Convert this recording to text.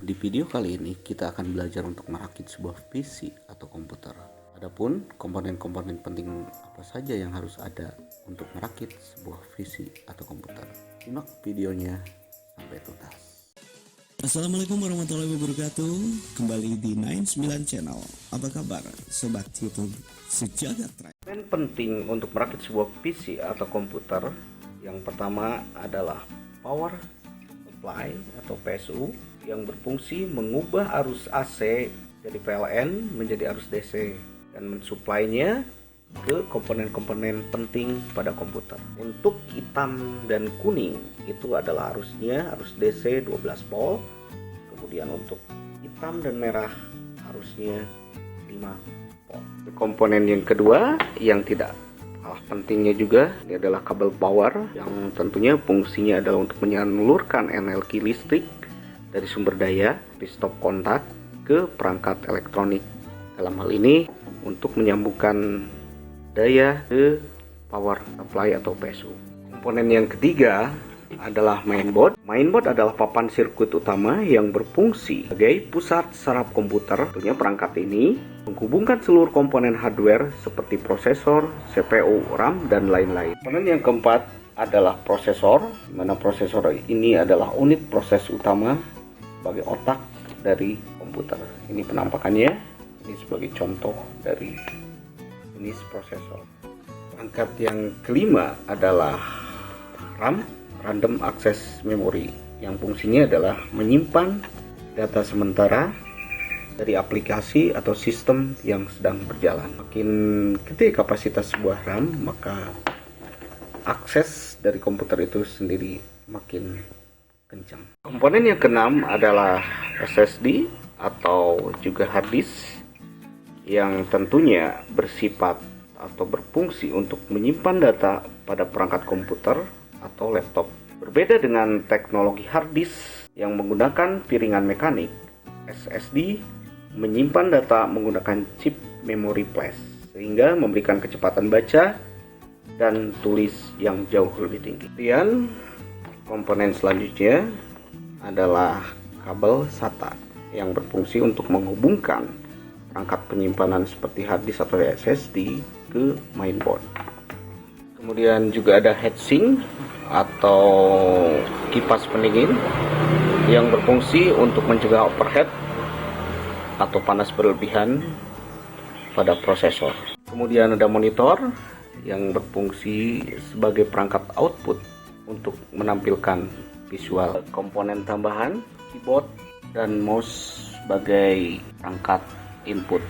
Di video kali ini kita akan belajar untuk merakit sebuah PC atau komputer. Adapun komponen-komponen penting apa saja yang harus ada untuk merakit sebuah PC atau komputer. Simak videonya sampai tuntas. Assalamualaikum warahmatullahi wabarakatuh. Kembali di 99 Channel. Apa kabar sobat YouTube sejagat raya? Komponen penting untuk merakit sebuah PC atau komputer yang pertama adalah power supply atau PSU yang berfungsi mengubah arus AC dari PLN menjadi arus DC dan mensuplainya ke komponen-komponen penting pada komputer. Untuk hitam dan kuning itu adalah arusnya arus DC 12 volt. Kemudian untuk hitam dan merah arusnya 5 volt. Komponen yang kedua yang tidak kalah pentingnya juga ini adalah kabel power yang tentunya fungsinya adalah untuk menyalurkan energi listrik dari sumber daya di stop kontak ke perangkat elektronik. Dalam hal ini untuk menyambungkan daya ke power supply atau PSU. Komponen yang ketiga adalah mainboard. Mainboard adalah papan sirkuit utama yang berfungsi sebagai pusat saraf komputer. Tentunya perangkat ini menghubungkan seluruh komponen hardware seperti prosesor, CPU, RAM, dan lain-lain. Komponen yang keempat adalah prosesor, di mana prosesor ini adalah unit proses utama sebagai otak dari komputer. Ini penampakannya, ini sebagai contoh dari jenis prosesor. Perangkat yang kelima adalah RAM, Random Access Memory, yang fungsinya adalah menyimpan data sementara dari aplikasi atau sistem yang sedang berjalan. Makin gede kapasitas sebuah RAM, maka akses dari komputer itu sendiri makin kencang. Komponen yang keenam adalah SSD atau juga hard disk yang tentunya bersifat atau berfungsi untuk menyimpan data pada perangkat komputer atau laptop. Berbeda dengan teknologi hard disk yang menggunakan piringan mekanik, SSD menyimpan data menggunakan chip memory flash sehingga memberikan kecepatan baca dan tulis yang jauh lebih tinggi. Kemudian komponen selanjutnya adalah kabel Sata yang berfungsi untuk menghubungkan perangkat penyimpanan seperti hard disk atau SSD ke mainboard. Kemudian juga ada heatsink atau kipas pendingin yang berfungsi untuk mencegah overheat atau panas berlebihan pada prosesor. Kemudian ada monitor yang berfungsi sebagai perangkat output untuk menampilkan visual. Komponen tambahan keyboard dan mouse sebagai perangkat input.